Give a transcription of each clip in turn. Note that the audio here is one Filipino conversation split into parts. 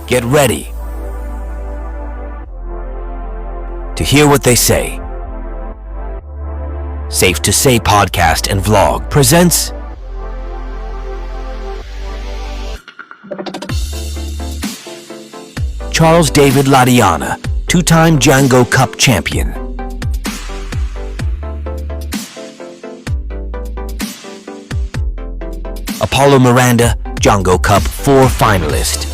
Get ready to hear what they say. Safe to Say Podcast and Vlog presents Charles David Ladiana, two-time Django Cup champion. Apollo Miranda, Django Cup 4 finalist.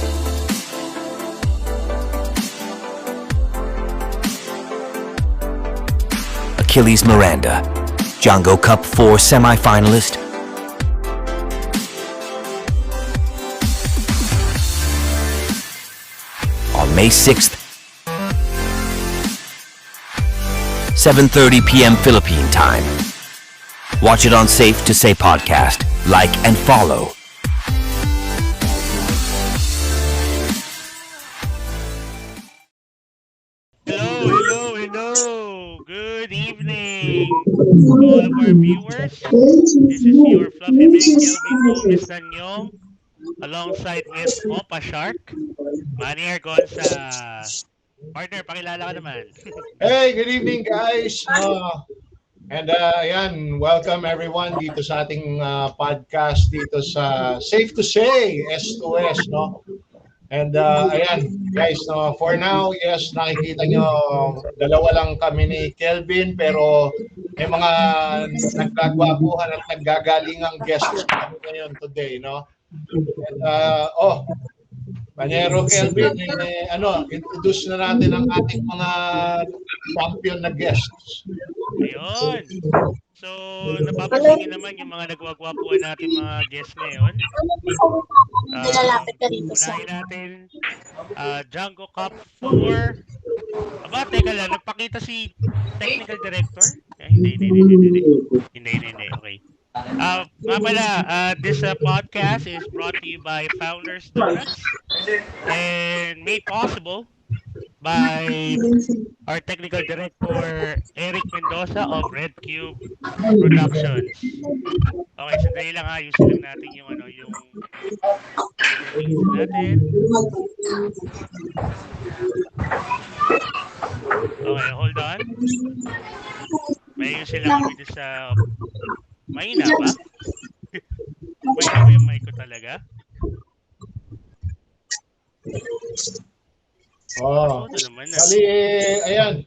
Achilles Miranda, Django Cup 4 semi-finalist. On May 6th, 7:30 p.m. Philippine time. Watch it on Safe to Say Podcast. Like and follow. Hello. Good evening to all of our viewers. This is your Fluffy Man, Kelvin Gomez Danyong, alongside with Opa Shark, Manny Argonza. Partner, pakilala ka naman. Hey, good evening guys. Ayan, welcome everyone dito sa ating podcast dito sa Safe to Say S2S, no? And ayan, guys, no, for now, yes, nakikita nyo, dalawa lang kami ni Kelvin, pero may mga nagkagwapuhan at naggagalingang guests kami ngayon today, no? And, Panero Kelvin, introduce na natin ang ating mga champion na guests. Ayun. So, napapansin naman yung mga nagwagwapuan natin mga guests ngayon. Nilalapit ka dito sa... Unahin natin, Django Cup 4. Aba, teka lang, nagpakita si Technical Director? Hindi. Okay. Nga pala, this podcast is brought to you by Founders Donuts and made possible by our technical director Eric Mendoza of Red Cube Productions. Okay, sandali lang ha, ayusin lang natin yung natin. Okay, hold on. May ayusin lang kami dito sa... Mahina ba? Mahina ba yung mic ko talaga? Bali, ayan.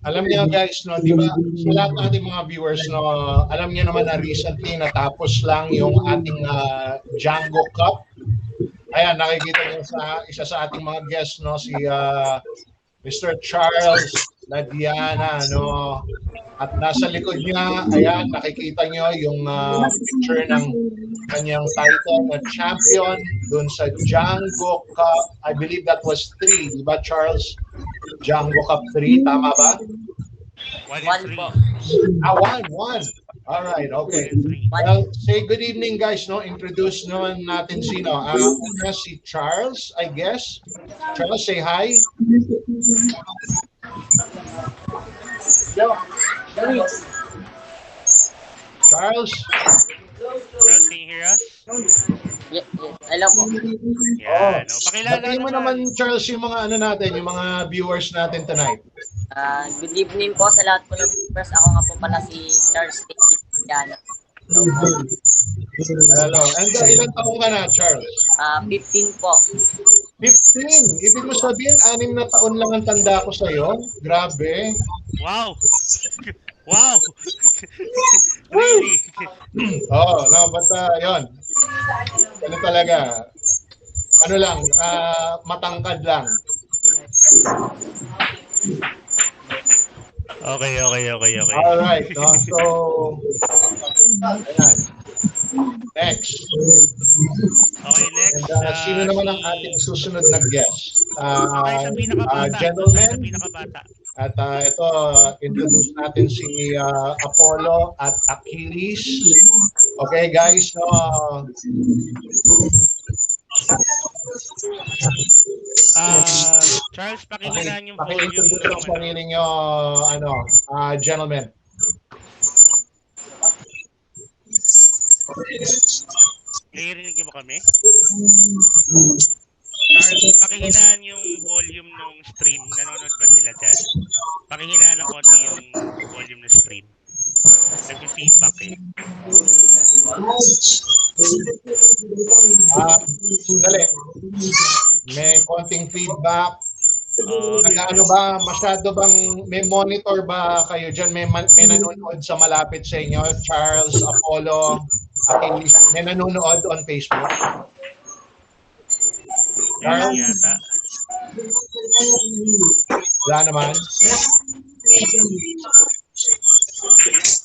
Alam niyo guys, no, di ba, sa lahat ng ating mga viewers, no, alam niyo naman na recently natapos lang yung ating Django Cup. Ayan, nakikita niyo sa isa sa ating mga guests, no, si Mr. Charles Ladiana, no. At nasa likod niya, ayan, nakikita niyo yung picture ng kanyang title na champion dun sa Django Cup. I believe that was 3, di ba Charles? Django Cup 3, tama ba? 1 po. 1. Alright, okay. Well, say good evening guys, no? Introduce naman natin sino. Si Charles, I guess. Charles, say hi. Charles, can you hear us? Yes. Hello po. Yan. Pakilala batiin mo naman Charles yung mga natin, yung mga viewers natin tonight. Good evening po sa lahat po ng viewers. Ako nga po pala si Charles David Ladiana. Hello. And ilang taong ka na, Charles? 15 po. 15? Ibig mo sabihin, 6 na taon lang ang tanda ko sa'yo? Grabe. Wow! Wow! Really? But yun. Ano talaga? Ano lang, matangkad lang. Okay. Alright, no? So, ayan. Next. Okay, next. And, sino naman ang ating susunod na guest? Sa pinakabata. Gentlemen. Sa pinakabata. At ito, introduce natin si Apollo at Achilles. Okay, guys. So, Charles, pakihinaan yung volume. Pakilito yung sarili nyo, gentlemen. Naririnig niyo ba kami? Charles, Sandali. May konting feedback. may- Ano ba, masyado bang, may monitor ba kayo dyan? May nanonood sa malapit sa inyo? Charles, Apollo, Achilles, may nanonood on Facebook? meron yata. Wala naman?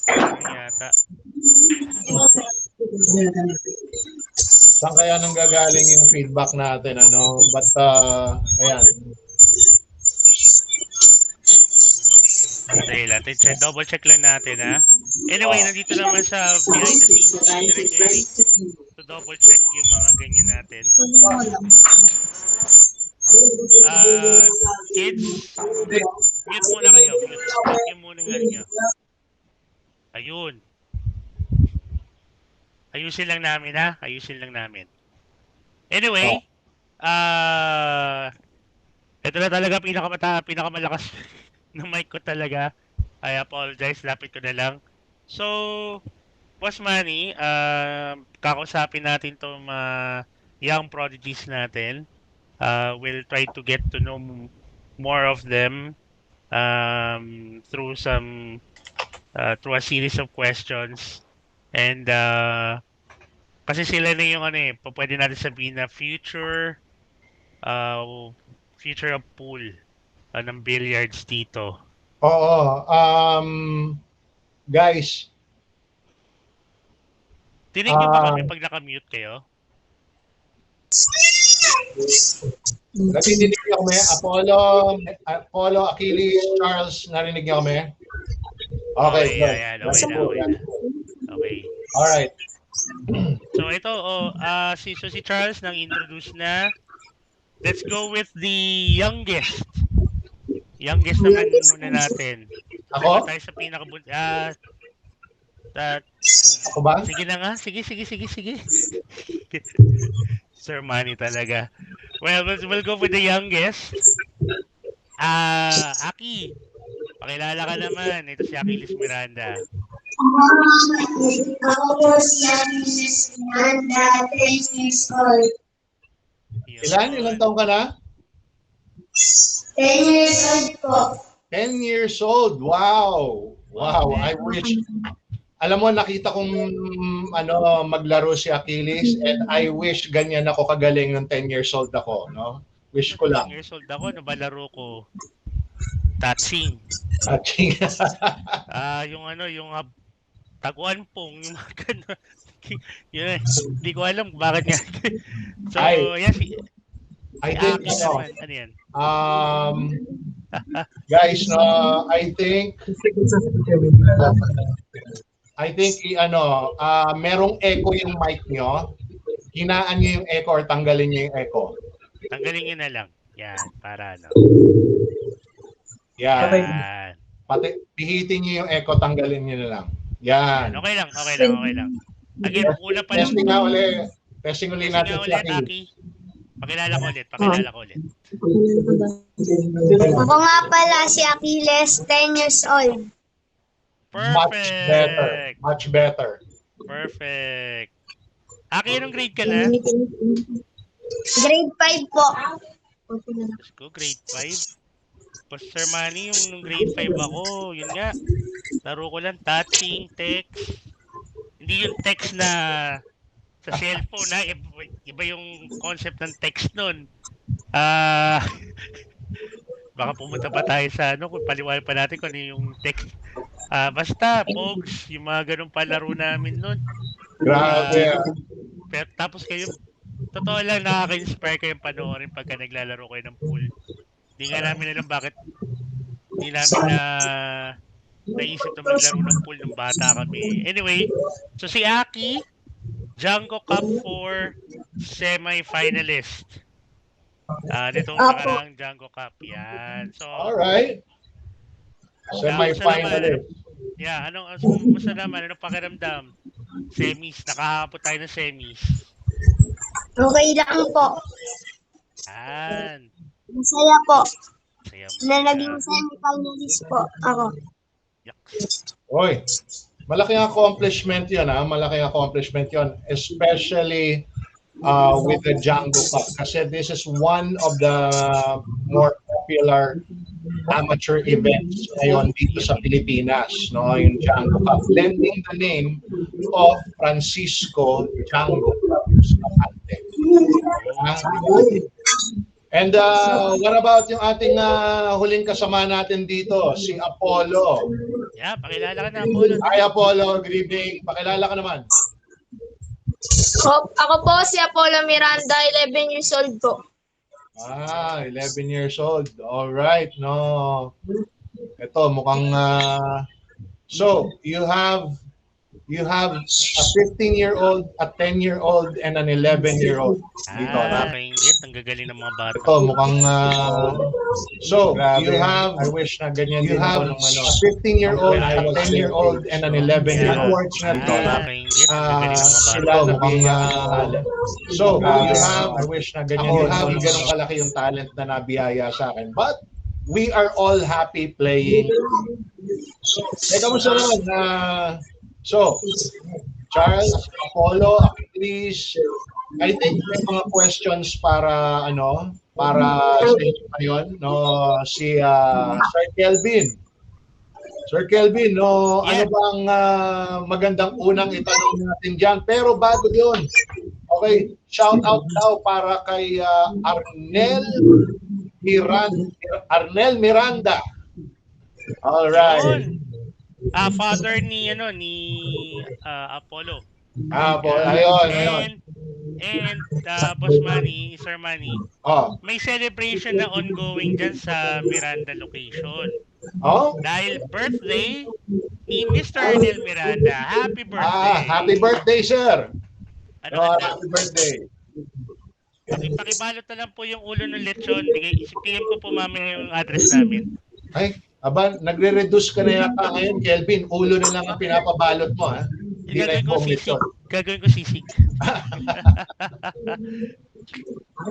Meron yata. Saan kaya nanggagaling yung feedback natin? Ano? But, ayan. Dahil natin, double check lang natin, ha? Anyway, nandito naman sa behind the scenes si Direk Eric to double check yung mga ganyan natin. Kids, mute muna kayo. Mute muna nga ninyo. Ayun. Ayusin lang namin, ha? Ayusin lang namin. Anyway, ito na talaga pinakamalakas ng mic ko talaga. I apologize, lapit ko na lang. So, Boss Manny, kakausapin natin tong young prodigies natin. We'll try to get to know more of them through through a series of questions. And kasi sila na yung pwede natin sabihin na future of pool ng billiards dito. Oo. Guys. Tinig niyo ba kami pag naka-mute kayo? Narinig niyo kami? Apollo, Achilles, Charles, narinig niyo kami? Okay. Okay. Alright. So ito, si Charles nang introduce na. Let's go with the youngest. Youngest naman muna natin. Ako? Tayo sa Ako ba? Sige na nga. Sige. Sir Manny talaga. Well, we'll go with the youngest. Aki, pakilala ka naman. Ito si Achilles Miranda. Ako po si Achilles Miranda, 10 years old. Ilan taong ka na? 10 years old po. 10 years old. Wow. I wish. Alam mo, nakita kong maglaro si Achilles and I wish ganyan ako kagaling ng 10 years old ako, no? Wish ko lang. 10 years old ako, laro ko touching. Yung taguan pong, yung mga gano'n. Yun, hindi ko alam bakit nga. So, I think, ano yan? Guys, I think merong echo yung mic nyo. Hinaan nyo yung echo or tanggalin nyo yung echo. Tanggalin nyo na lang. Yan, para ano. Yan. Pati, pihitin nyo yung echo, tanggalin nyo na lang. Yan. Okay lang. Again, una pa lang. Testing ulit natin si Aki. Pakilala ko ulit. Ako nga pala si Achilles, 10 years old. Perfect. Much better. Perfect. Aki, anong grade ka na? Grade 5 po. Let's go, grade 5. Sir Manny, yung nung grade 5 ako, yun nga. Laro ko lang touching, text. Hindi yung text na sa cellphone, na iba yung concept ng text nun. Baka pumunta pa tayo sa kung paliwanag pa natin kung ano yung text. Basta, Pogs, yung mga ganun palaro namin nun. Grabe. Pero tapos kayo, totoo lang, nakaka-inspire kayong panoorin pagka naglalaro kayo ng pool. Hindi nga namin alam bakit hindi namin naisip na maglaro ng pool nung bata kami. Anyway, so si Aki, Django Cup 4 semi-finalist. Nitong nakaraang Django Cup. Yan. So, alright. Semi-finalist. Yeah, basta naman, anong pakiramdam? Semis, nakahapot tayo ng semis. Okay lang po. Yan. Masaya po. Masaya mo. Na naging semi-finalist po ako. Oy, malaking accomplishment yun, ha? Malaking accomplishment yun. Especially with the Django Cup. Kasi this is one of the more popular amateur events ngayon dito sa Pilipinas, no, yung Django Cup, lending the name of Francisco Django Bustamante. And what about yung ating huling kasama natin dito, si Apollo? Yeah, pakilala ka na, Apollo. Hi Apollo, good evening. Pakilala ka naman. Ako po si Apollo Miranda, 11 years old po. 11 years old. All right, no. Ito mukhang so you have a 15-year-old, a 10-year-old, and an 11-year-old. Dito na. Nakakaingit. Ang gagaling ng mga bata. Ito mukhang so you have, I wish na ganyan you have a 15-year-old, a 10-year-old, and an 11-year-old. Nakakaingit. Ang gagaling ng mga bata. Sila mukhang so you have, I wish na ganyan you have ganun kalaki yung talent na nabiyaya sa akin. But we are all happy playing. Kamusta naman so, Charles, Apollo, Achilles, I think may mga questions para sa inyo ngayon, no, si Sir Kelvin. Sir Kelvin, no, ano bang magandang unang itanong natin diyan? Pero bago 'yon. Okay, shout out daw para kay Arnel Miranda. All right. Father ni Apollo. Ayun. And Boss Manny, Sir Manny, may celebration na ongoing dyan sa Miranda location. Dahil birthday ni Mr. Arnel Miranda. Happy birthday! Happy birthday, sir! Happy birthday! Pakibalot na lang po yung ulo ng lechon. PM ko po mamaya yung address namin. Ay, nagre-reduce ka na yata ngayon, Kelvin. Ulo na lang ang pinapabalot mo, ha? Hindi na yung lechon. Gagawin ko sisig.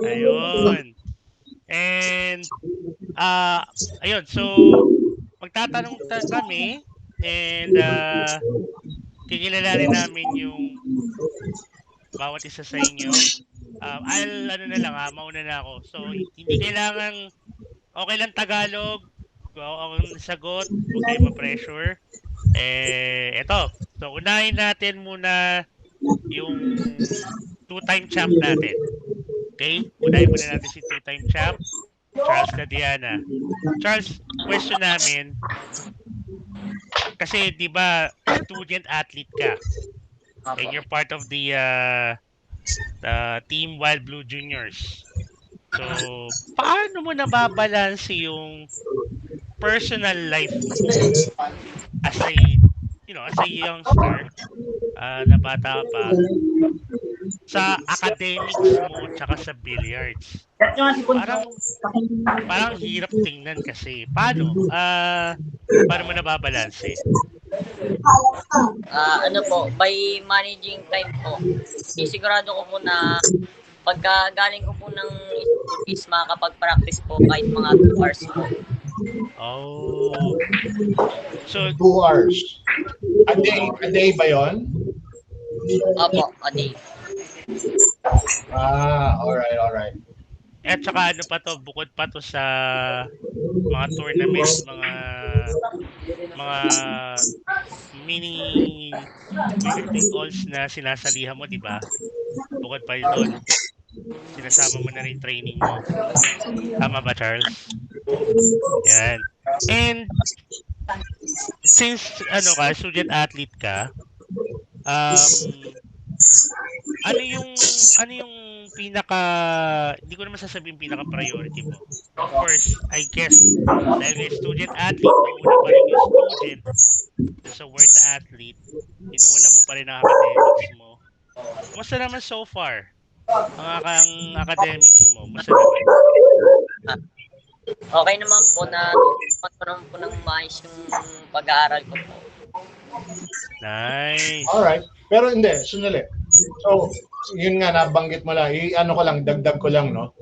Ayun. And, ayun. So, magtatanong kami and kikilalanin namin yung bawat isa sa inyo. Mauna na ako. So, hindi kailangan, okay lang Tagalog, ako sagot, huwag kayo ma-pressure. Eto. So, unahin natin muna yung two-time champ natin. Okay? Unahin muna natin si two-time champ, Charles Cadiana. Charles, question namin, kasi di ba student athlete ka? And you're part of the Team Wild Blue Juniors. So, paano mo nababalanse yung personal life mo as a youngster na bata pa sa academics mo tsaka sa billiards? Parang hirap tingnan kasi. Paano mo nababalanse? By managing time po. Isigurado ko po na pagka galing ko po ng school is makakapag-practice po kahit mga 2 hours po. So 2 hours. A day ba 'yon? Opo, a day. All right. At saka bukod pa to sa mga tournaments, mga mini calls na sinasalihan mo, di ba? Bukod pa doon, sinasama mo na rin training mo. Tama ba, Charles? Yan. And since student athlete ka, ano yung pinaka, hindi ko naman sasabihin pinaka priority mo. Of course, I guess, dahil may student athlete, nauna pa rin yung student sa word na athlete, inuuna mo pa rin ang academics mo. Musta naman so far? Ang academics mo, musta naman? Okay naman po na tutulungan po ng maayos yung pag-aaral ko po. Nice. Alright. Pero hindi, sandali. So, yun nga, nabanggit mo lang. Dagdag ko lang, no?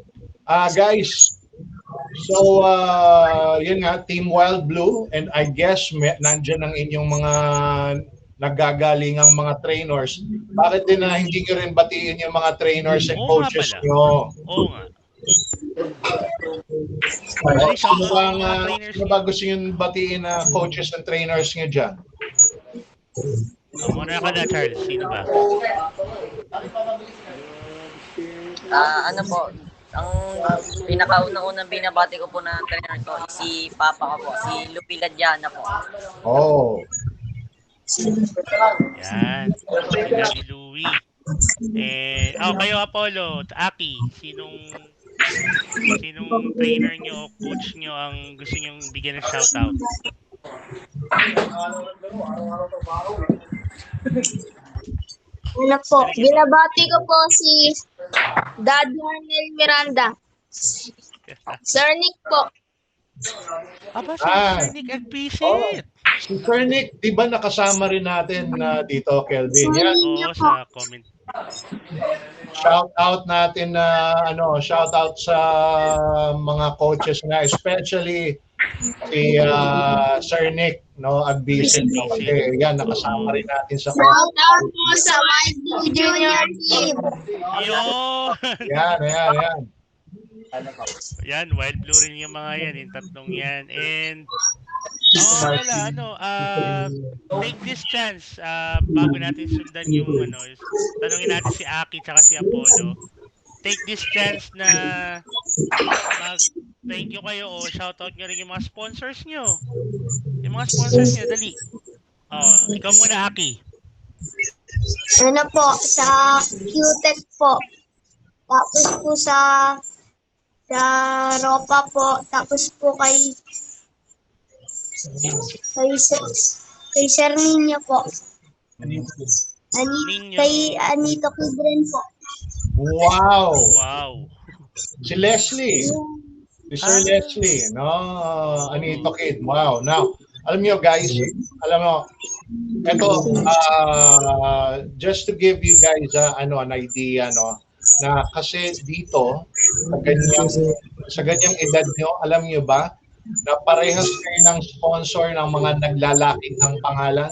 Guys, so, yun nga, Team Wild Blue, and I guess, nandyan ang inyong mga naggagaling ang mga trainers, bakit din na hindi nyo rin batiin yung mga trainers and Oo nga coaches pala. nyo? Oo nga. Sino ba, mga trainers sino ba gusto nyo batiin na coaches and trainers nyo dyan? Muna ka na, Charles. Sino ba? Ano po, ang pinakaunang-unang binabati ko po na trainer ko is si Papa ko po, si Lupi Ladiana po. Oh, Yan. Yan si Louie. Kayo Apollo, Aki, sinong trainer nyo, coach nyo ang gusto nyong bigyan ng shoutout? Ano po, binabati ko po si Daddy Arnel Miranda. Sir Nick po. Aba, si Ah. Sir Nick Agpisit. si Sir Nick, di ba nakasama rin natin dito, Kelvin? Yan, Oo, sa comment. shout out natin na shout out sa mga coaches na, especially si Sir Nick, no, Agbisit, no, kasi yan nakasama rin natin sa Shout out po sa Wild Blue Junior Team. Yun! yan. Yan, Wild Blue rin yung mga yan, yung tatlong yan. And, take this chance, bago natin sundan yung, tanungin natin si Aki tsaka si Apollo. Take this chance na thank you kayo o shoutout nyo rin yung mga sponsors nyo. Yung mga sponsors nyo, dali. Ikaw muna, Aki. Ano po, sa QTech po. Tapos po sa Ropa po. Tapos po kay Sir Nino po. Nino. Kay Anito Kidren po. Wow! Wow. Si Leslie. Si Sir Leslie, no? Anito Kid. Wow. Now, alam nyo guys, ito, just to give you guys an idea, no? Na kasi dito, sa ganyang edad nyo, alam nyo ba, na parehas kayo ng sponsor ng mga naglalaking ang pangalan?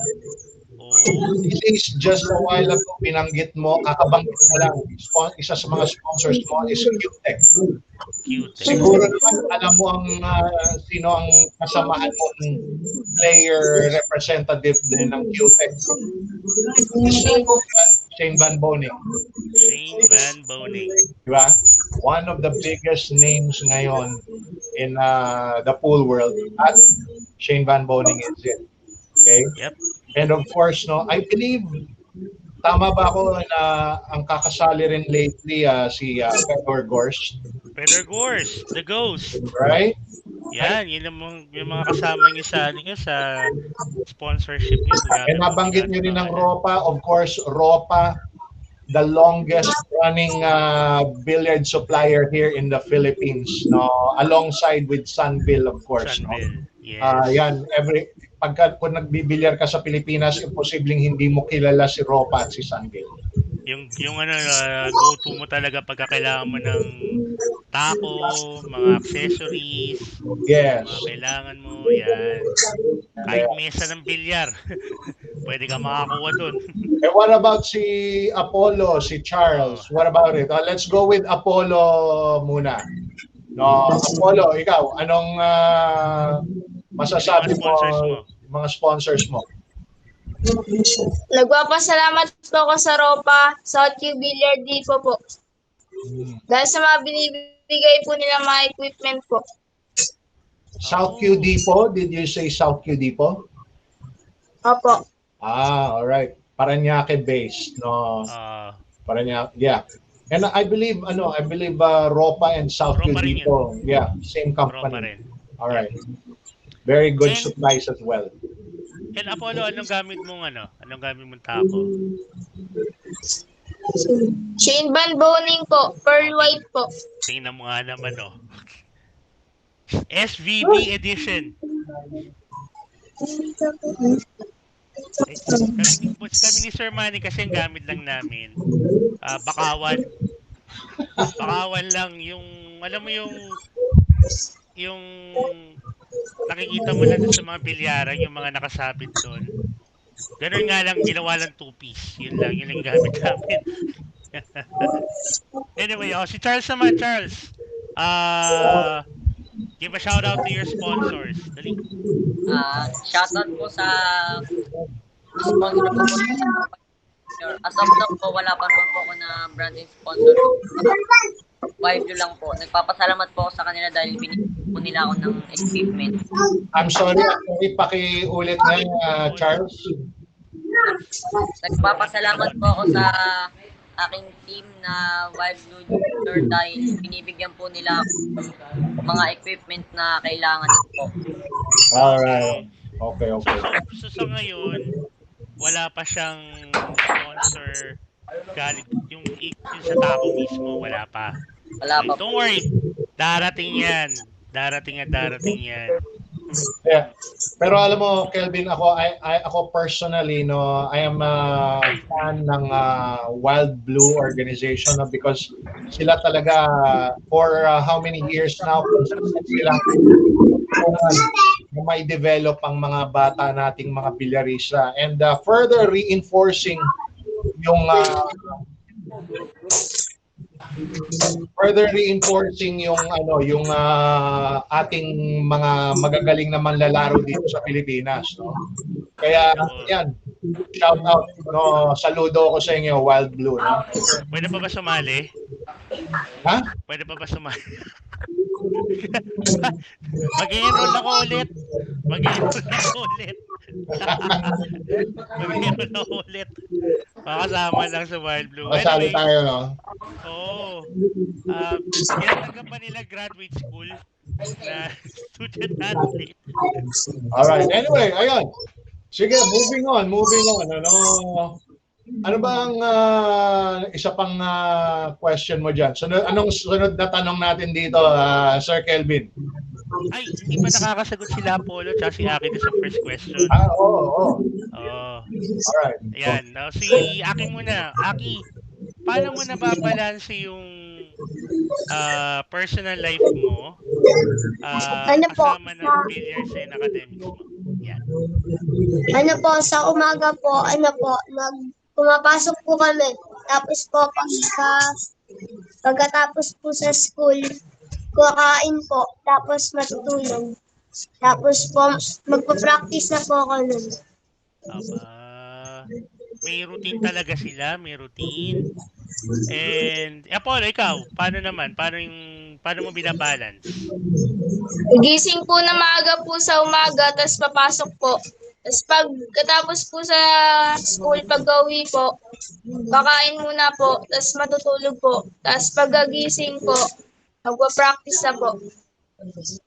This is just a while ago, binanggit mo, kakabanggit mo lang, isa sa mga sponsors mo is QTech. Siguro naman, alam mo sino ang kasamahan mong player representative din ng QTech. Shane Van Boning. Shane Van Boning. Diba? One of the biggest names ngayon in the pool world, at Shane Van Boning is it. Okay? Yep. And of course, no, I believe, tama ba ako na ang kakasali rin lately si Fedor Gorst? Fedor Gorst, the Ghost. Right? Yan, yun yung mga kasama niyo sa sponsorship niyo. And nabanggit niyo rin ng Ropa. Of course, Ropa, the longest running billiard supplier here in the Philippines, no, alongside with Sunville, of course. Sunville. No? Yes. Yan, kung nagbibilyar ka sa Pilipinas, imposibleng hindi mo kilala si Ropa at si Sunville. Yung go-to mo talaga pagka kailangan mo ng taco, mga accessories, Yes. mga kailangan mo, yan. Kahit mesa ng bilyar, pwede ka makakuha dun. What about si Apollo, si Charles? What about it? Let's go with Apollo muna. No, Apollo, ikaw, anong masasabi mo, mga sponsors mo? Nagpapasalamat po ako sa Ropa, South Q Billiard Depot po. Dahil sa mga binibigay po nila mga equipment po. South Q Depot? Did you say South Q Depot? Opo. Alright. Paranaque based, no? Paranaque, yeah. And I believe Ropa and South Q Ropa rin Depot, yeah, same Ropa company. rin. Alright. Very good And- supplies as well. And Apollo, anong gamit mong taco? Shane Van Boning po, Pearl White po. Tingnan mo nga naman, SVB edition. Kami ni Sir Manny kasi ang gamit lang namin. Bakawan. Bakawan lang yung, alam mo yung nakikita mo lang sa mga bilyaran, yung mga nakasabit doon. Ganun nga lang, ginawa lang 2-piece. Yun lang gamit namin. Anyway, si Charles naman, Charles. Give a shout out to your sponsors. Dali. Shoutout po sa sponsor po. As of now po, wala pa naman po ako na branding sponsor. Vibe lang po. Nagpapasalamat po ako sa kanila dahil binigyan po nila ako ng equipment. I'm sorry, pakiulit na Charles. Nagpapasalamat po ako sa aking team na Wild Junior dahil binibigyan po nila ako mga equipment na kailangan po. Alright. Okay. So sa ngayon, wala pa siyang sponsor galing yung sa tao mismo, wala pa. Wala pa po. Don't worry. Darating yan. Darating yan. Yeah. Pero alam mo, Kelvin, ako personally, I am a fan ng Wild Blue organization because sila talaga for how many years now sila may develop ang mga bata nating mga bilyarista and further reinforcing yung ating mga magagaling na manlalaro dito sa Pilipinas, no? Kaya yan, shout out, saludo ko sa inyo, Wild Blue, no? Pwede pa ba sumali? Ha? Pwede pa ba sumali? Mag-enroll ako ulit. Makasama lang sa Wild Blue. Masali tayo, no? Oo. Ginatagap pa nila graduate school na student athlete. Alright. Anyway, ayun. Sige, moving on. Ano ba ang isa pang question mo dyan? Anong sunod na tanong natin dito, Sir Kelvin? Ay, hindi pa nakakasagot sila Apollo tsaka si Aki sa first question. Oo. Alright. Ayan. Now, si Aki muna. Aki, paano mo nababalanse yung personal life mo kasama ng billiards and academics mo? Yan. Sa umaga po, pumapasok po kami. Tapos po, pagkatapos po sa school, kakain po, tapos matutulog. Tapos po, magpa-practice na po ako nun. May routine talaga sila, may routine. And Apollo, ikaw, paano naman? Paano mo binabalance? Gising po na maaga po sa umaga, tapos papasok po. Tapos pagkatapos po sa school, pag-uwi po, kakain muna po, tapos matutulog po. Tapos pag-gising po, magpa-practice na po.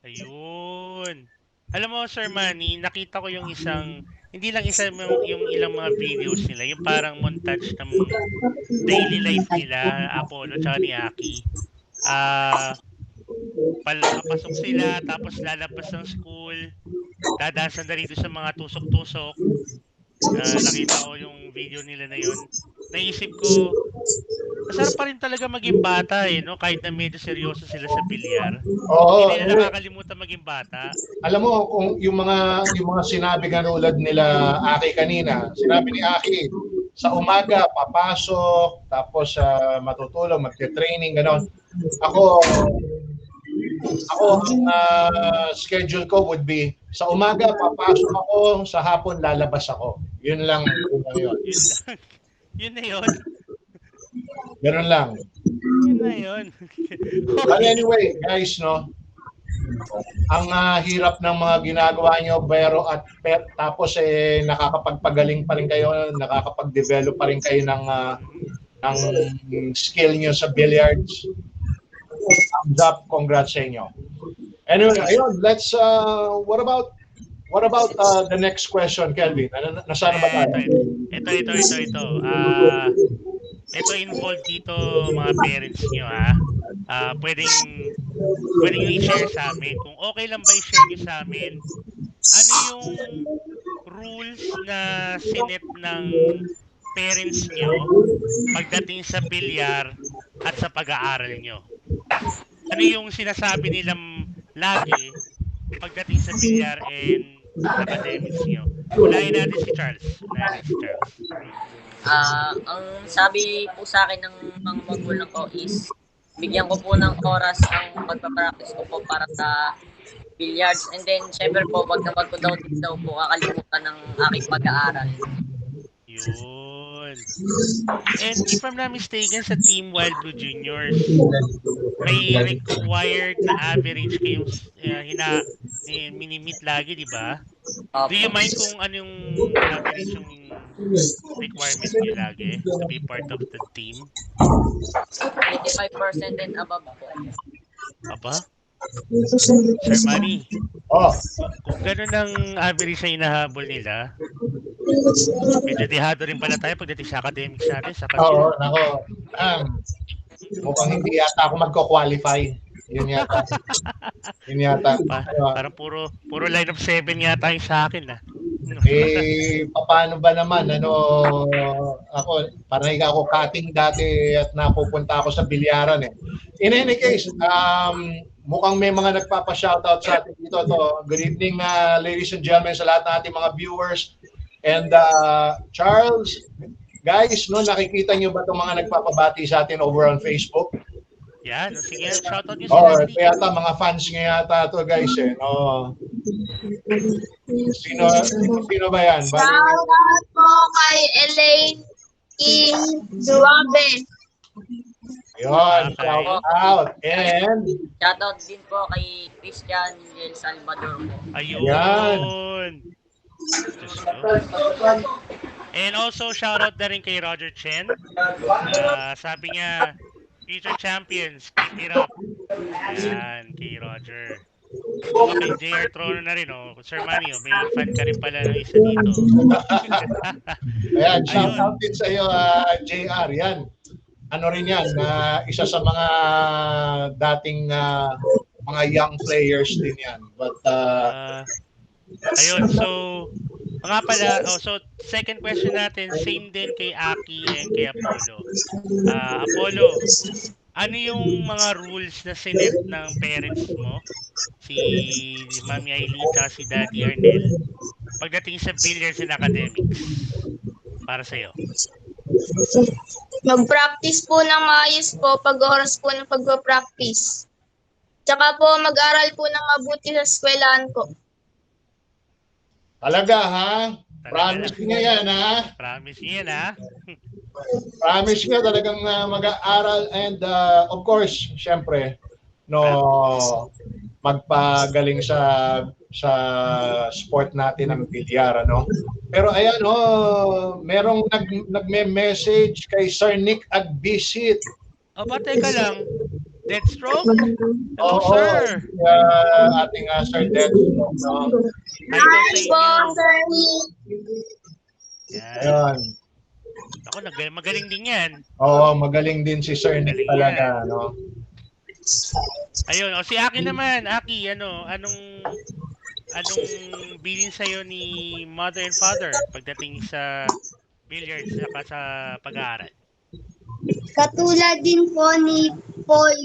Ayun. Alam mo, Sir Manny, nakita ko yung hindi lang yung ilang mga videos nila, yung parang montage ng daily life nila, Apollo tsaka ni Aki. Papasok sila, tapos lalabas ng school, dadasan na rito sa mga tusok-tusok. Nakita ko yung video nila na yun. Naisip ko, masarap pa rin talaga maging bata no? Kahit na medyo seryoso sila sa bilyar. Oo. Hindi nila nakakalimutan maging bata. Alam mo, kung yung mga sinabi katulad nila Aki kanina, sinabi ni Aki, sa umaga, papasok, tapos matutulog, magte-training, gano'n. Ako, ang schedule ko would be, sa umaga, papasok ako, sa hapon, lalabas ako. Yun lang yun. Yun na yun. Ganun lang. Yun na yun. But anyway, guys, ang hirap ng mga ginagawa nyo, pero tapos nakakapagpagaling pa rin kayo, nakakapag-develop pa rin kayo ng skill nyo sa billiards. Thumbs up, congrats sa inyo. Anyway, ayun, let's what about the next question, Kelvin? Nasaan ba tayo? Ito. Ito involved dito mga parents nyo pwedeng nyo i-share sa amin. Kung okay lang ba i-share nyo sa amin, ano yung rules na sinet ng parents nyo pagdating sa bilyar at sa pag-aaral nyo? Ano yung sinasabi nilang lagi pagdating sa bilyar and academics nyo? Unahin natin si Charles. Ang sabi po sa akin ng mga magulang ko is bigyan ko po ng oras ang pagpapractice ko po para sa billiards. And then, syempre po, wag ko daw po kakalimutan ng aking pag-aaral. Yun. And if I'm not mistaken, sa Team Wild Blue Juniors, may required na average kayong minimit lagi, di ba? Do you mind kung anong average yung requirement nyo lagi to be part of the team? 85% and above po. Aba? Sir Manny, Oh, kung ganun ang average na hinahabol nila, medyo dehado rin pala tayo pagdating sa academics natin, sa oo, kanya. nako. Mukhang hindi yata ako magko-qualify. Yun yata. Parang puro line of 7 yata yung sa akin, ah. Paano ba naman? Ako, parang ako cutting dati at napupunta ako sa bilyaran eh. In any case, mukhang may mga nagpapa-shoutout sa atin dito. Good evening, ladies and gentlemen, sa lahat ng ating mga viewers. And Charles, guys, nakikita nyo ba itong mga nagpapabati sa atin over on Facebook? Yan, sige, shoutout nyo sila. Yata mga fans nga yata to guys eh. No. Sino ba yan? Shoutout po kay Elaine Duabe. Yun, Okay. shout out. And Shoutout din po kay Christian El Salvador po. Ayun. Diyos ko. And also, shoutout na rin kay Roger Chen. Sabi niya, future champions, keep it up. Yan, kay Roger. Okay, JR Trono na rin, oh. Sir Manny, may fan ka rin pala ng isa dito. ayan, shout out din sa iyo, JR. Yan. Ano rin yan, isa sa mga dating mga young players din yan. But ayun, so nga pala, so second question natin, same din kay Aki and kay Apollo. Apollo, ano yung mga rules na sinet ng parents mo, si Mami Aileen at si Daddy Arnel, pagdating sa billiards and academics? Para sa'yo. Mag-practice po ng maayos po pag oras po ng pagpa-practice. Tsaka po mag-aral po ng mabuti sa eskwelahan ko. talaga ha? Promise niya yan ha? Promise niya na. Promise niya talagang mag-aaral and of course, syempre, magpagaling sa sport natin ng bilyar, ano? Pero ayan, merong nagme-message kay Sir Nick Agbisit. Aba, teka lang. Deathstroke? Hello, sir. Ating Sir Deathstroke, no? Hi Po, po sa Sir inyo. Nick. Yan. Ayun. Ako, magaling din yan. Oo, magaling din si Sir Nick Magaling talaga, yan. no? Ayun, si Aki naman. Aki, anong bilin sa'yo ni mother and father pagdating sa billiards at sa pag-aaral? Katulad din po ni Paul.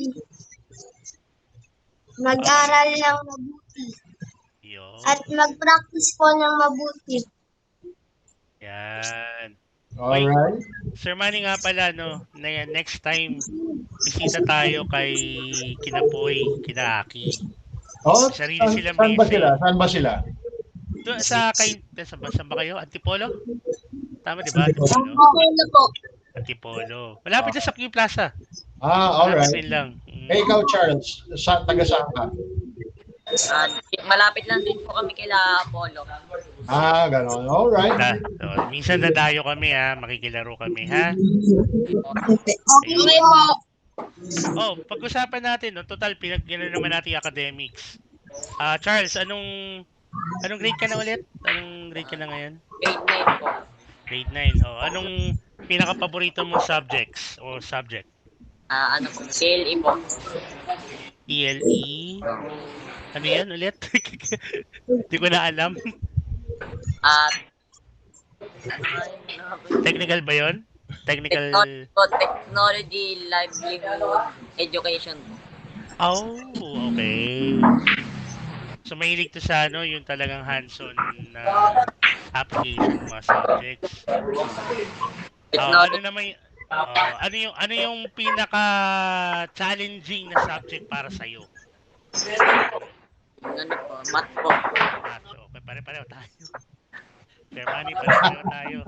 Mag-aral ng mabuti. Yun. At mag-practice po ng mabuti. Yan. Alright. Sir Manny nga pala, next time, bisita tayo kay Kinapoy, kina Aki. Oh, Sarili silang saan ba message. sila? Saan ba sila? Doon saan ba kayo? Antipolo? Tama, di ba? Antipolo. Ano po? Antipolo. Malapit na sa Q Plaza. Alright. Malapit lang. Hey, ikaw, Charles, taga saan ka? Malapit lang din po kami kila Apollo. Ganon. Alright. So, minsan dadayo kami, makikilaro kami, ha? Okay po. Oh, pag-usapan natin, total pinag-gano'n naman natin yung academics. Charles, anong grade ka na ulit? Anong grade ka na ngayon? Grade 9 po. Grade 9. Oh, anong pinaka-paborito mong subjects o subject? CLE po. ELE? Ano yan ulit? Hindi ko na alam. Technical ba yun? Technical... Technology, livelihood, education po. Oh, okay. So mahilig to sa yung talagang hands-on na application ng mga subjects. Ano naman ano yung pinaka challenging na subject para sa iyo? Ano po, math po. Okay, pare-pareho tayo. Germany, pare-pareho tayo.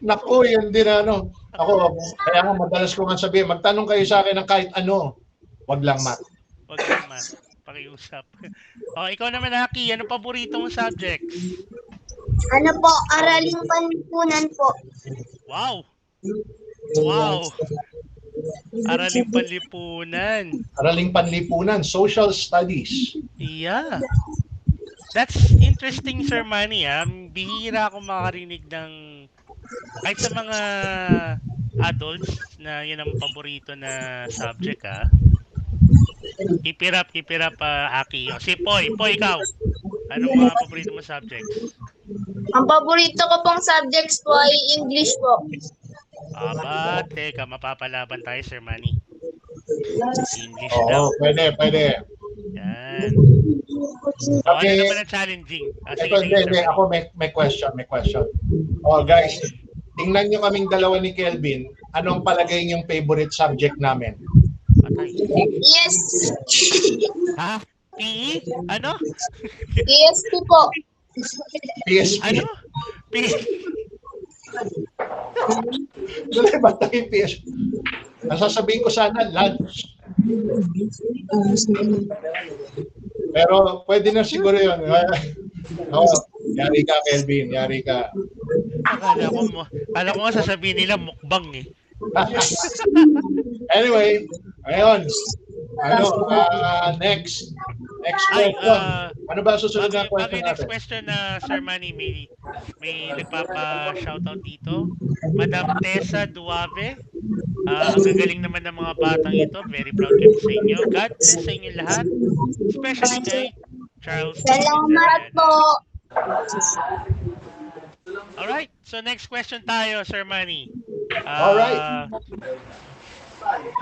Naku, yun din ano. Ako, kaya nga madalas ko nga sabihin, magtanong kayo sa akin ng kahit ano. Wag lang math. Wag lang math. Pakiusap. Ikaw naman, Aki, ano paborito mong subjects? Ano po, araling panlipunan po. Wow! Wow! Araling panlipunan. Araling panlipunan, social studies. Yeah. That's interesting, Sir Manny. Bihira ako makarinig ng kahit sa mga adults na yun ang paborito na subject, ha. Keep it up, Aki. Si Poy, ikaw. Anong mga paborito mo subjects? Ang paborito ko pong subjects po ay English po. Teka, mapapalaban tayo, Sir Manny. English daw. Oo, pwede. Yan. Okay. Ano naman ang challenging? Sige, Hindi. Sir Ako may question. Guys, tingnan nyo kaming dalawa ni Kelvin. Anong palagay niyong favorite subject namin? Patay. Yes. Ha? PE? Ano? ESP po. PSP. Ano? PE? Dali ba tayo PSP? Nasasabihin ko sana lunch. Pero pwede na siguro yun. Yari ka, Kelvin. Yari ka. Kala ko nga sasabihin nila mukbang eh. Anyway, ngayon. Next question. Ano ba susunod na question Next natin? question na Sir Manny, may nagpapa-shoutout dito. Madam Tessa Duave. Ang gagaling naman ng mga batang ito. Very proud kami sa inyo. God bless sa inyo lahat. Especially kay Charles. Salamat po. Alright, so next question tayo, Sir Manny. Alright.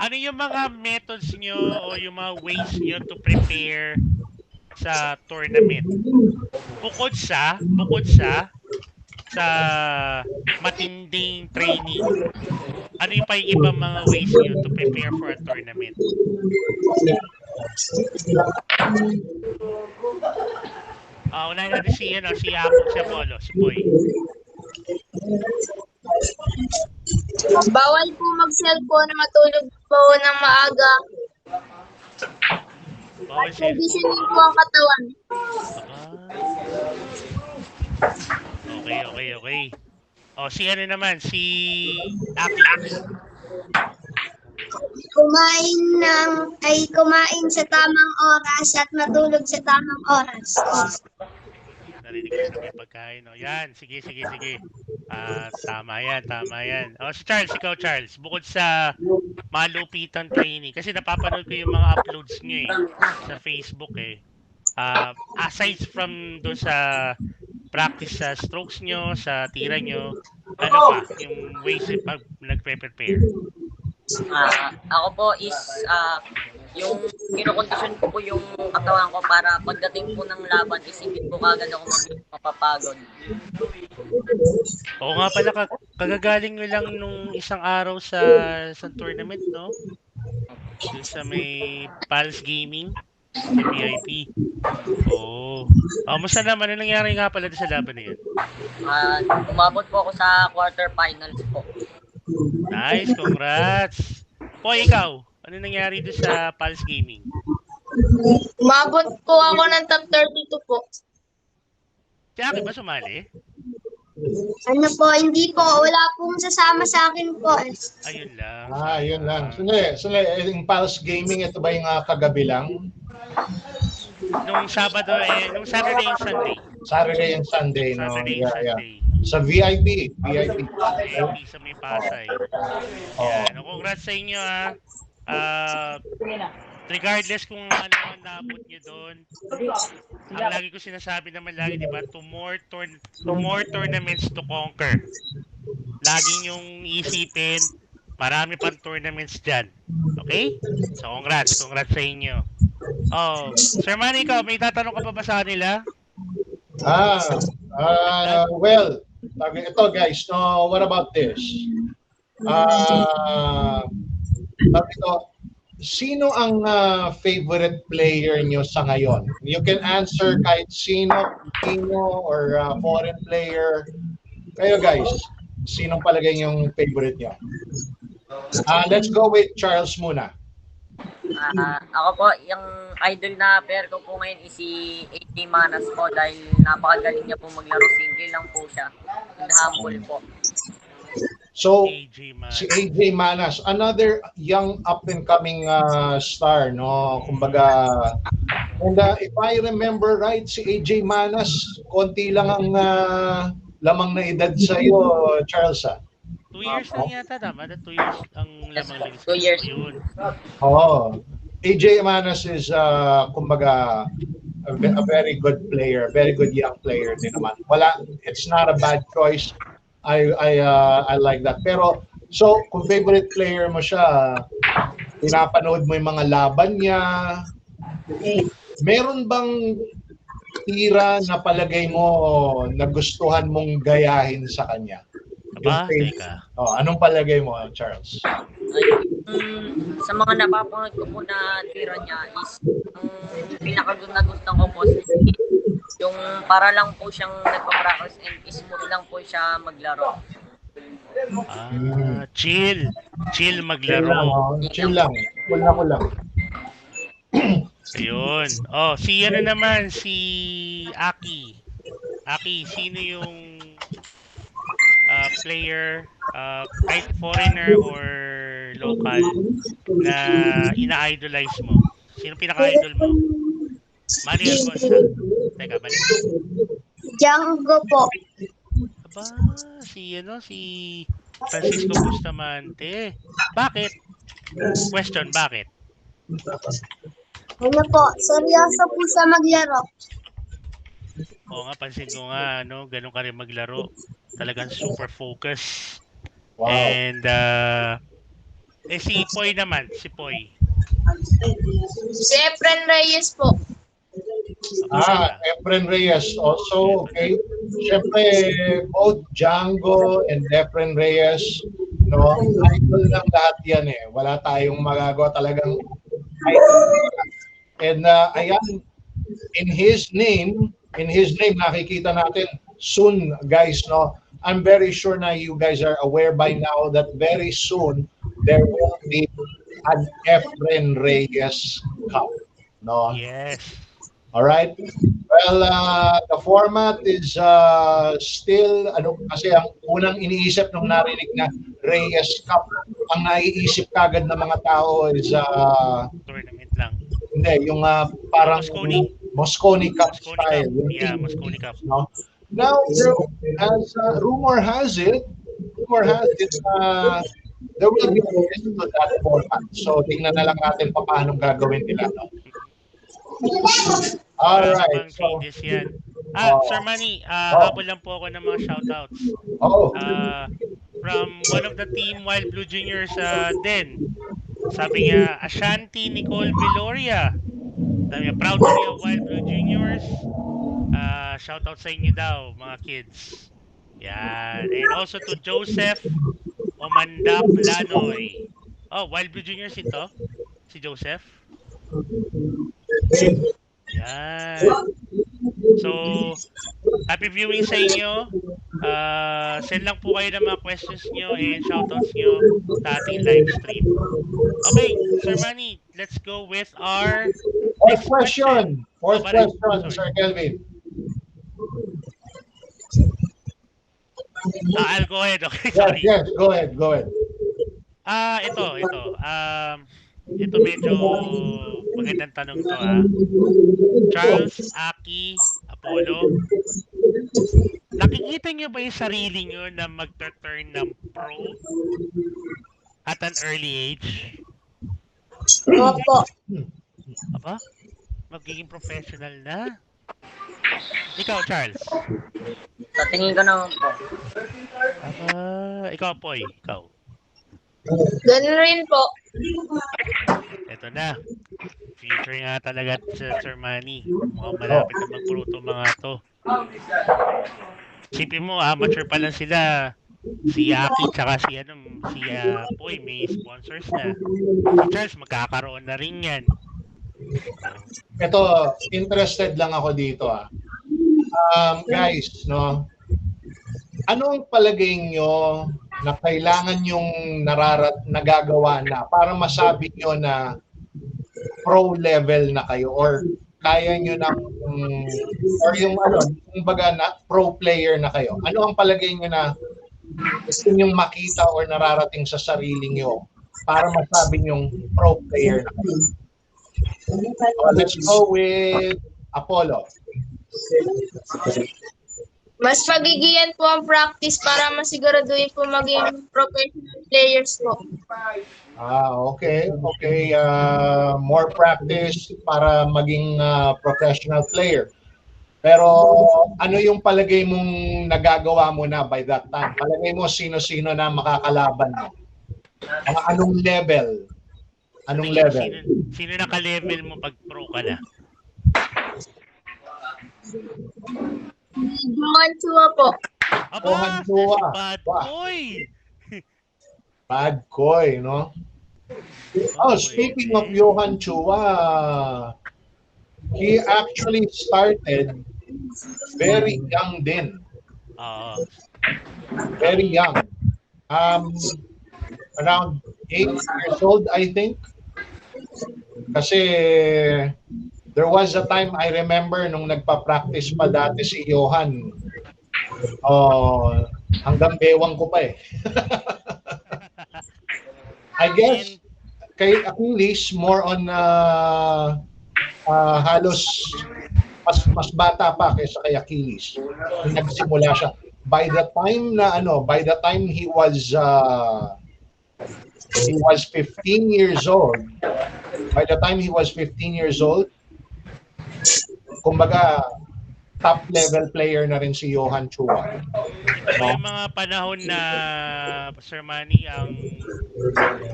Ano yung mga methods nyo o yung mga ways nyo to prepare sa tournament? Bukod sa matinding training, ano yung pa yung ibang mga ways nyo to prepare for a tournament? Unahin natin si Apolo, si Boy. Bawal po mag-cellphone na matulog po ng maaga. Bawal Provisioning cellphone. po ang katawan. Okay. Si ano naman, si Aki. Kumain sa tamang oras at matulog sa tamang oras. Narinig ko na may pagkain. Yan, sige. Tama yan. Si Charles, ikaw Charles, bukod sa malupitan training, kasi napapanood ko yung mga uploads nyo sa Facebook aside from doon sa practice sa strokes nyo, sa tira nyo, ano pa, yung ways pag nagpe-prepare? Ako po is yung kinokondisyon ko po yung katawan ko para pagdating po ng laban is hindi po kagad ako mapapagod. Oo nga pala, kagagaling nyo lang nung isang araw sa tournament, no? Doon sa may Pals Gaming, sa VIP. Musta naman? Ano nangyari nga pala sa laban na yun? Umabot po ako sa quarterfinals po. Nice, congrats! Poy, ikaw, ano nangyari doon sa Pals Gaming? Umabot po ako ng top 32 po. Si Aki ba sumali? Ano po, hindi po. Wala pong sasama sa akin po. Ayun lang. Yun lang. Sule, yung Pulse Gaming, ito ba yung kagabi lang? Nung Saturday and Sunday. Saturday and Sunday, no? Saturday and Sunday. Sa VIP. VIP sa may Pasay. Yan. Congrats sa inyo, regardless kung ano ang naabot nyo doon, ang lagi ko sinasabi naman lagi, di ba, to more tournaments to conquer. Lagi nyong isipin, marami pang tournaments dyan. Okay? So, congrats sa inyo. Sir Manny, ikaw, may tatanong ka pa ba sa kanila? Well, Ito guys, no, what about this? Ito, sino ang favorite player nyo sa ngayon? You can answer kahit sino, Filipino or foreign player. Kayo guys, sinong palagay yung favorite nyo? Let's go with Charles muna. Ako po, yung idol na player ko po ngayon is si AJ Manas po dahil napakagaling niya po maglaro. Simple lang po siya. And humble po. So, AJ man. si AJ Manas, another young up-and-coming star, no? Kumbaga, and if I remember right, si AJ Manas, konti lang ang lamang na edad sa'yo, Charles, 2 years lang yata, tama? 2 years ang lamang lang. 2 years. Yun. Oo. AJ Manas is, kumbaga, a very good player, very good young player din naman. It's not a bad choice. I like that. Pero, so, kung favorite player mo siya, pinapanood mo yung mga laban niya, meron bang tira na palagay mo nagustuhan mong gayahin sa kanya? Teka. Anong palagay mo, Charles? Sa mga napapanood ko po na tira niya is ang pinakagustuhan ko po yung para lang po siyang nagpa-practice and smooth lang po siya maglaro. Chill. Chill maglaro. Chill lang. Wala ko lang. Ayun. Si ano naman, si Aki. Aki, sino yung player, kahit foreigner or local, na ina-idolize mo? Sino pinaka-idol mo? Manny Alconza. Teka, balik. Django po. Aba, si Francisco Bustamante. Bakit? Question, bakit? Ano po, seryoso po sa maglaro. Oo nga, pansin ko nga, ganun ka rin maglaro. Talagang super focus. Wow. And, si Poy naman, si Poy. Si Efren Reyes po. Efren Reyes also, okay. Siyempre, both Django and Efren Reyes, no, idol lang lahat yan eh. Wala tayong magagawa, talagang idol. And ayan, in his name, nakikita natin soon, guys, no. I'm very sure na you guys are aware by now that very soon there will be an Efren Reyes Cup, no. Yes. All right. Well, the format is still kasi ang unang iniisip nung narinig na Reyes Cup, ang naiisip kagad ng mga tao is Tournament lang. hindi, yung parang Mosconi Cup Mosconi style. Cup. Yeah, Mosconi Cup. No? Now, as rumor has it, there will be a twist to that format. So, tingnan na lang natin paano gagawin nila. No? All right. So, yan. Sir Manny, habol lang po ako ng mga shoutouts. From one of the team Wild Blue Juniors din. Sabi niya, Ashanti Nicole Viloria. Sabi niya, proud to be a Wild Blue Juniors. Shoutout sa inyo daw, mga kids. Yan. And also to Joseph Omandap Lanoy. Wild Blue Juniors ito? Si Joseph? Yan. So, happy viewing sa inyo. Send lang po kayo ng mga questions nyo and shoutouts nyo sa ating live stream. Okay, Sir Manny, let's go with our fourth question. Fourth question, Sir Kelvin. I'll go ahead. Okay, sorry. Yes, go ahead. Ito. Ito medyo magandang tanong to Charles, Aki, Apollo. Nakikita niyo ba yung sarili niyo na mag-turn ng pro at an early age? Opo. Aba? Magiging professional na? Ikaw, Charles? Sa tingin ko naman po. Ikaw, Poy. Ikaw. Ganun rin po. Ito na. Future nga talaga sa Sir Manny. Mukhang malapit na magpruto mga to. Sipin mo, amateur pa lang sila. Si Aki tsaka si Boy may sponsors na. Si Charles magkakaroon na rin yan. Ito, interested lang ako dito guys, no? Ano ang palagay nyo na kailangan yung nagagawa na para masabi nyo na pro level na kayo or kaya nyo na or yung kumbaga na pro player na kayo? Ano ang palagay nyo na gusto nyo makita or nararating sa sarili nyo para masabi nyo pro player na kayo? So, let's go with Apollo. Mas pagigiyan po ang practice para masiguraduhin po maging professional players po. Okay. More practice para maging professional player. Pero ano yung palagay mong nagagawa mo na by that time? Palagay mo sino-sino na makakalaban mo? Anong level? Anong level? Sino naka-level mo pag pro ka na? Johan Chua po. Johan Chua. Si Bad Boy. Bad Boy, no? Oh, speaking of Johan Chua, he actually started very young din. Very young. Around 8 years old, I think. Kasi there was a time I remember nung nagpa-practice pa dati si Johan. Hanggang bewang ko pa eh. I guess kay Achilles more on halos mas bata pa kaysa kay Achilles. Nung nagsimula siya. By the time he was 15 years old. By the time he was 15 years old, kumbaga top level player na rin si Johan Chua. May mga panahon na Sir Manny ang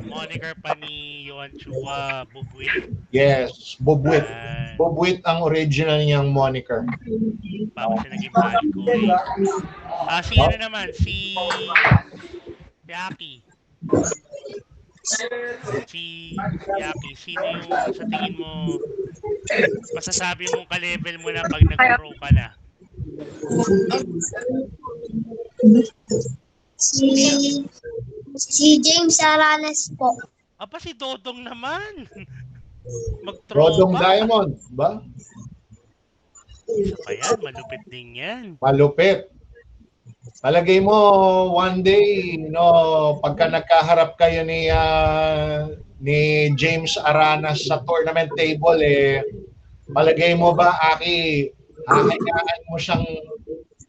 moniker pa ni Johan Chua Bubwit. Yes, Bubwit. Bubwit ang original niyang moniker. Bago siya naging Bad Boy. Si ano naman, si Yaki. Si Yaki, sino yung sa tingin mo masasabi mong ka-level mo na pag nag-pro ka na? Si James Aranas po. Si Dodong naman. Dodong Mag-tropa. Diamond, ba? Ayan, malupit din yan. Malupit. Palagay mo, one day, pagka nagkaharap kayo ni James Aranas sa tournament table, palagay mo ba, Aki,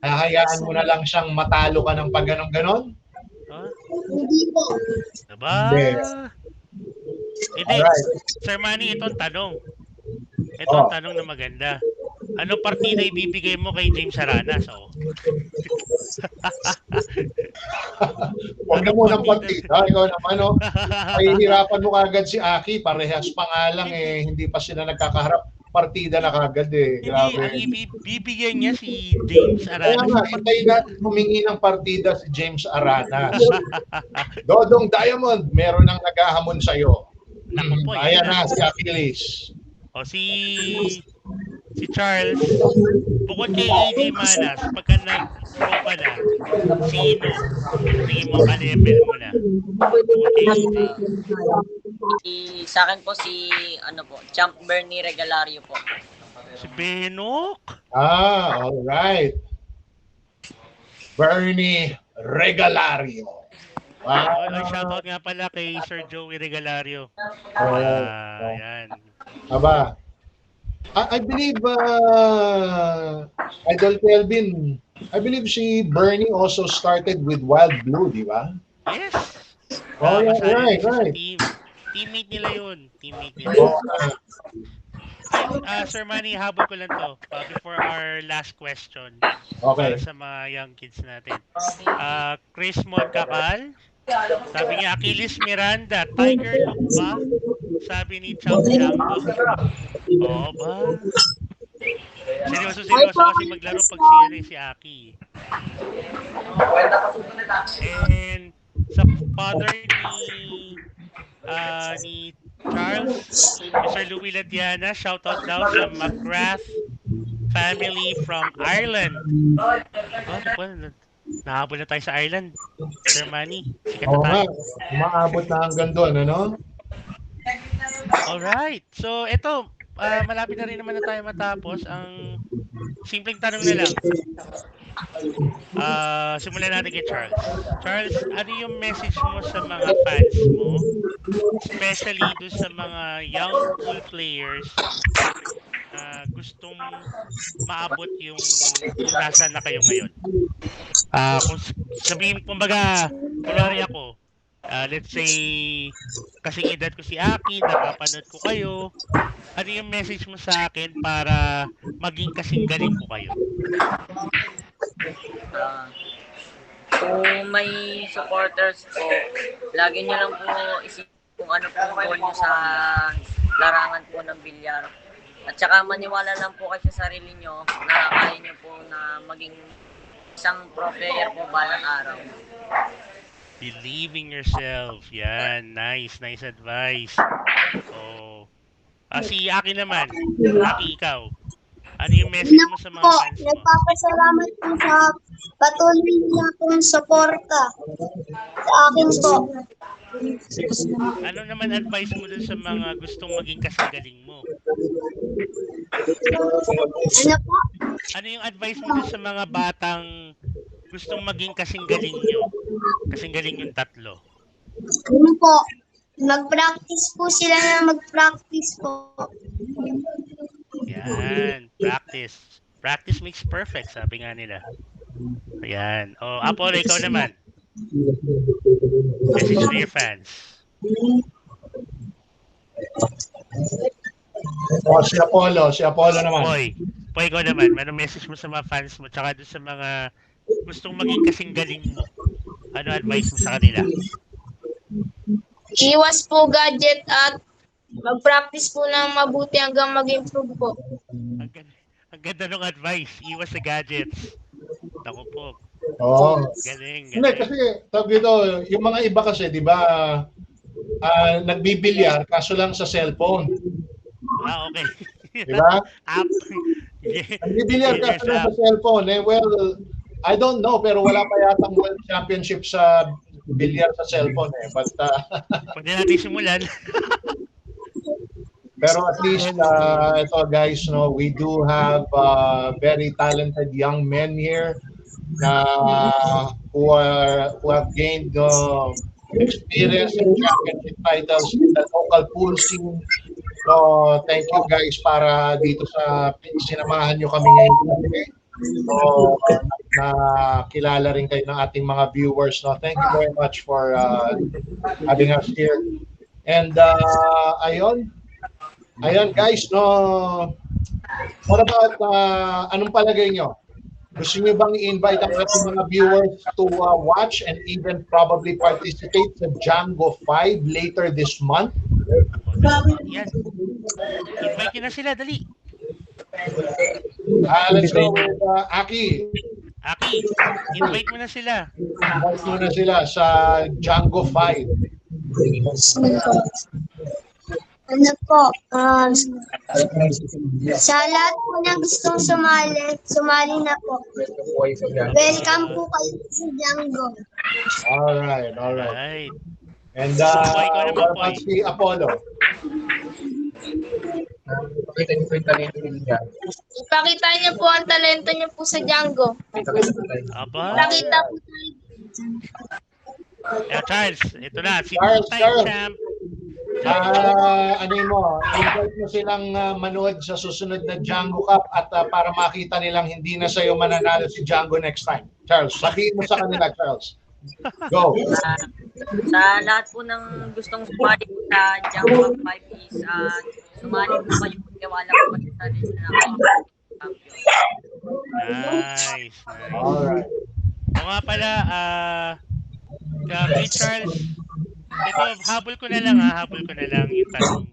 hahayaan mo na lang siyang matalo ka ng pag-ganon-ganon? Hindi po. Diba? Hindi. Alright. Sir Manny, itong tanong. Itong tanong na maganda. Ano partida ibibigay mo kay James Aranas? Huwag na munang partida. Ikaw naman, Pahihirapan mo kagad si Aki. Parehas pa nga lang, hindi pa sila nagkakaharap. Partida na kagad Grabe. Hindi, ang ibibigyan niya si James Kaya Aranas. nga, hintay natin humingi ng partida si James Aranas. Dodong Diamond, meron nang naghahamon sa'yo. Naku po, Ayan yan na, si Achilles. Si Charles, bukod kay AJ Manas, pagka nag-pro ka na, sino? Tingin mo ka-level mo na. Bukod kay AJ. Sa akin po Champ Bernie Regalario po. Si Benok. Alright. Bernie Regalario. Wow. Shoutout nga pala kay Sir Joey Regalario. Ayan. Aba. I believe Idol Kelvin, I believe si Bernie also started with Wild Blue, di ba? Yes. Right. Teammate nila yun. Oh, Sir Manny, habol ko lang to before our last question. okay. Para sa mga young kids natin. Chris Moncakal, sabi niya Achilles Miranda, Tiger look ba? Sabi ni Chow Django. Oo ba? Sino seryoso kasi maglaro pag si Aki. And sa father ni Charles, Mr. Louie Ladiana, shoutout daw sa McGrath family from Ireland. Nahabol na tayo sa Ireland. Sir Manny, sikat na Oo nga, tayo. umaabot na hanggang doon, ano? Alright. So, ito, malapit na rin naman na tayo matapos. Ang simpleng tanong na lang. Simulan natin kay Charles. Charles, ano yung message mo sa mga fans mo? Especially doon sa mga young pool players na gustong maabot yung nasa na kayo ngayon. Kung sabihin, kumbaga, kunwari ako, let's say, kasing edad ko si Aki, napapanood ko kayo, ano yung message mo sa akin para maging kasing galing ko kayo? Kung may supporters po, lagi nyo lang po isipin kung ano po goal nyo sa larangan po ng bilyar. At saka maniwala lang po kayo sa sarili nyo na kaya nyo po na maging isang pro player po balang araw. Believe in yourself. Yan. Nice advice. So, si Aki naman. Aki, ikaw. Ano yung message mo sa mga Po, fans mo? nagpapasalamat po sa patuloy na pong suporta sa akin po. Ano naman advice mo dun sa mga gustong maging kasing galing mo? Ano po? Ano yung advice mo dun sa mga batang gustong maging kasing galing nyo? Kasing galing yung tatlo. Ano po? Mag-practice po sila na mag-practice po. Yan. Practice. Practice makes perfect, sabi nga nila. Ayan. O, Apollo, ikaw naman. Message to your fans. Si Apollo naman. Poy, ikaw naman. Anong message mo sa mga fans mo tsaka doon sa mga gustong maging kasing galing mo? Ano advice mo sa kanila? Iwas po gadget at mag-practice po ng mabuti hanggang mag-improve po. Ang ganda ng advice. Iwas sa gadgets. Ako po. Oo. Galing. Hindi, kasi tawag dito, yung mga iba kasi, di ba, nagbibilyar kaso lang sa cellphone. Okay. Di ba? App. Yeah. Nagbibilyar kaso lang sa cellphone. Well, I don't know, pero wala pa yatang World Championship sa bilyar sa cellphone. But, Pwede natin simulan. pero at least, ito guys, no, we do have very talented young men here who have gained experience and championship titles in the local pool scene. So, thank you guys para dito sa sinamahan nyo kami ngayon. So, kilala rin kayo ng ating mga viewers. No? Thank you very much for having us here. And ayun guys, no, what about anong palagay nyo? Gusto nyo bang i-invite ang ating mga viewers to watch and even probably participate sa Django 5 later this month? Yan. Invite nyo na sila, dali. Let's go with Aki. Aki, invite mo na sila. Invite mo na sila sa Django 5. Ano po? Sa lahat po na gustong sumali na po. Welcome po kayo sa Django. Alright. Alright. And Poy, ikaw naman, what Poy. about si Apollo? Ipakita niyo po ang talento niyo po sa Django. Aba. Nakita po tayo. Charles, ito na. Si Charles, two-time Charles. champ. Invite mo silang manood sa susunod na Django Cup at para makita nilang hindi na sa'yo mananalo si Django next time. Charles, sabihin mo sa kanila, Charles. Go. Sa lahat po ng gustong sumali po sa Django 5 is sumali po kayo, tiwala po kayo sa sarili na kayo champion. Nice. Alright. O nga pala, kay Charles, ito, habol ko na lang yung tanong.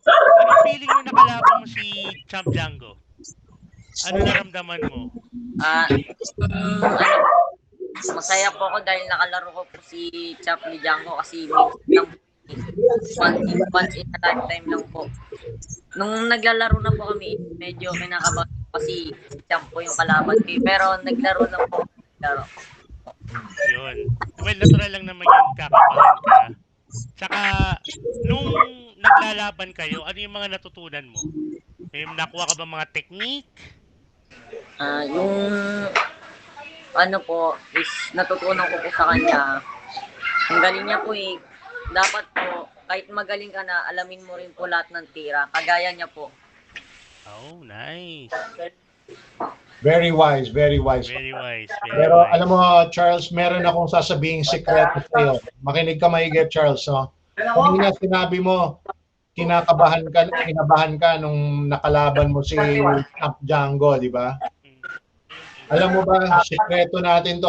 Ano feeling mo nakalaban mo si Champ Django? Ano naramdaman mo? Masaya po ako dahil nakalaro ko po si Chapley Django kasi once in a lifetime lang po. Nung naglalaro na po kami, medyo kinakabahan kasi Champ po yung kalaban ko. Pero naglaro lang po. Laro. Yun. Well, natural lang naman yun, kakabahan ka. Tsaka, nung naglalaban kayo, ano yung mga natutunan mo? May nakuha ka ba mga technique? Yung ano po, is natutunan ko po sa kanya. Ang galing niya po dapat po, kahit magaling ka na, alamin mo rin po lahat ng tira. Kagaya niya po. Oh, nice. Very wise, very wise. Very wise. Very Pero wise. alam mo, Charles, meron akong sasabihing sekreto sa'yo. Makinig ka maigi, Charles. No? Kanina sinabi mo, kinabahan ka nung nakalaban mo si Champ Django, di ba? Alam mo ba, sekreto natin to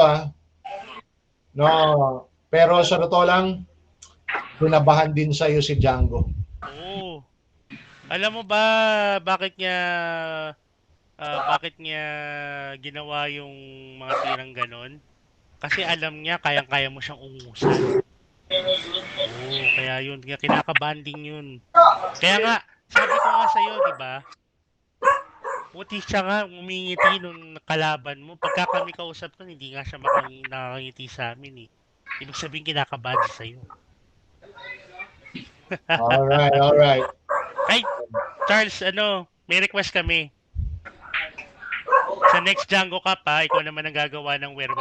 No, pero sa totoo lang, kinabahan din sa'yo si Django. Oo. Alam mo ba bakit niya ginawa yung mga tirang ganon? Kasi alam niya kayang-kaya mo siyang ungusan. Oo, kaya yun, kaya kinakabahan din yun. Kaya nga, sabi ko nga sa'yo, di ba? Puti siya nga, umingiti nung kalaban mo. Pagka kami kausap ko, hindi nga siya nakangiti sa amin Ibig sabihin, kinakabahan siya sa'yo. Alright. Ay, Charles, may request kami. Sa next Django Cup, ikaw naman ang gagawa ng where.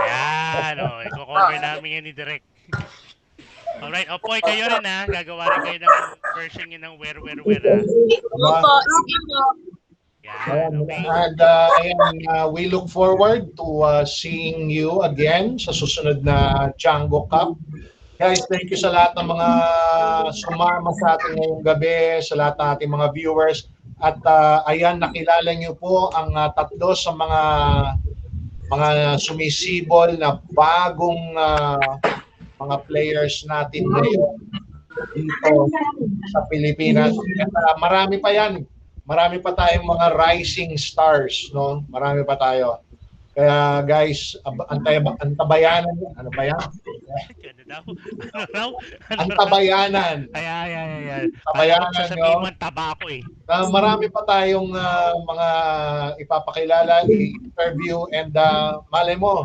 Yan, i-cover namin yan ni Direk. Alright, Poy, kayo rin gagawa rin kayo ng version nyo ng where Opo, sige po. Yan, okay. And we look forward to seeing you again sa susunod na Django Cup. Guys, thank you sa lahat ng mga sumama sa atin ngayong gabi, sa lahat ng ating mga viewers. At ayan, nakilala niyo po ang tatlo sa mga sumisibol na bagong mga players natin ngayon dito sa Pilipinas. At marami pa yan. Marami pa tayong mga rising stars, no? Marami pa tayo. Kaya guys, antabayanan. Ano ba yan? Antabayanan. Ayan. Antabayanan, Sasabihin no? mo, taba ako Marami pa tayong mga ipapakilala, i-interview, and malay mo,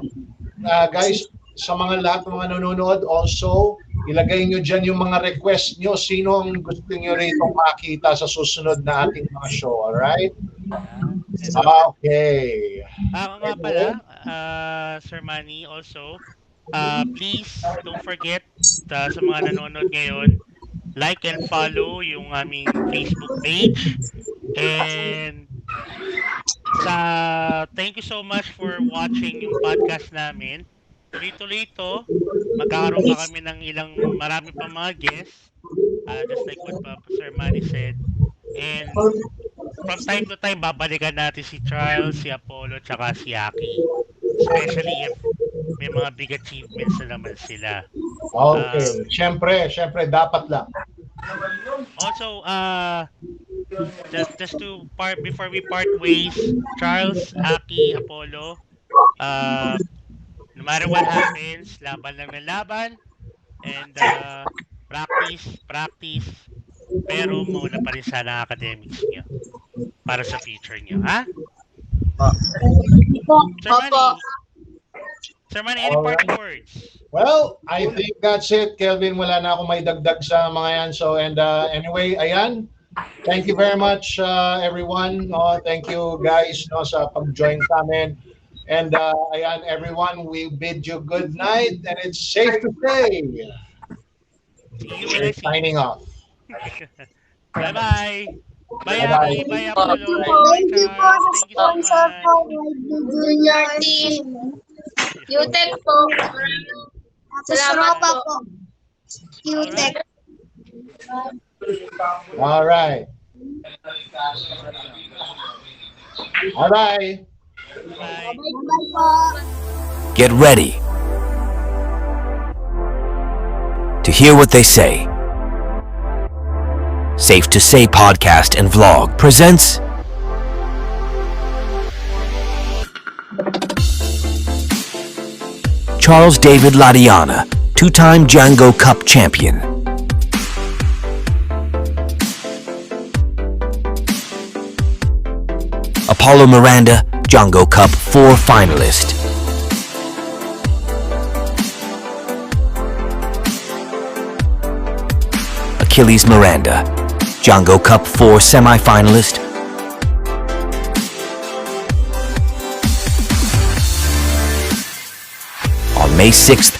guys, sa mga lahat ng mga nanonood, also, ilagay nyo dyan yung mga request nyo. Sino ang gusto nyo rito makita sa susunod na ating mga show, alright? Okay. Nga pala, Sir Manny, also, please don't forget sa mga nanonood ngayon, like and follow yung aming Facebook page. And thank you so much for watching yung podcast namin. Tuloy-tuloy ito, magkakaroon pa kami ng marami pa mga guests, just like what Sir Manny said. And from time to time, babalikan natin si Charles, si Apollo, tsaka si Aki. Especially if may mga big achievements na naman sila. Okay. Siyempre, dapat lang. Also, just to before we part ways, Charles, Aki, Apollo, no matter what happens, laban lang ng laban, and practice, pero muna pa rin sana ang academics nyo para sa future nyo, ha? Sir Manny, any parting words? Well, I think that's it, Kelvin. Wala na akong may dagdag sa mga yan. So, and anyway, ayan. Thank you very much, everyone. Thank you, guys, sa pag-join sa amin. And ayan, everyone, we bid you good night, and it's safe to say, we're signing off. Bye-bye. Bye, Aki. Bye, Apollo. Thank you po sa Thank you so sponsor much. po, Junior Team. UTEC po. Sa Soropa po. QTech. All right. Bye. Bye po. Get ready to hear what they say. Safe to Say podcast and vlog presents Charles David Ladiana, two-time Django Cup champion. Apollo Miranda, Django Cup 4 finalist. Achilles Miranda, Django Cup 4 semi-finalist. On May 6th,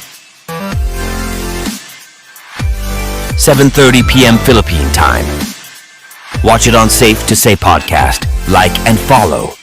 7:30 p.m. Philippine time. Watch it on Safe to Say podcast. Like and follow.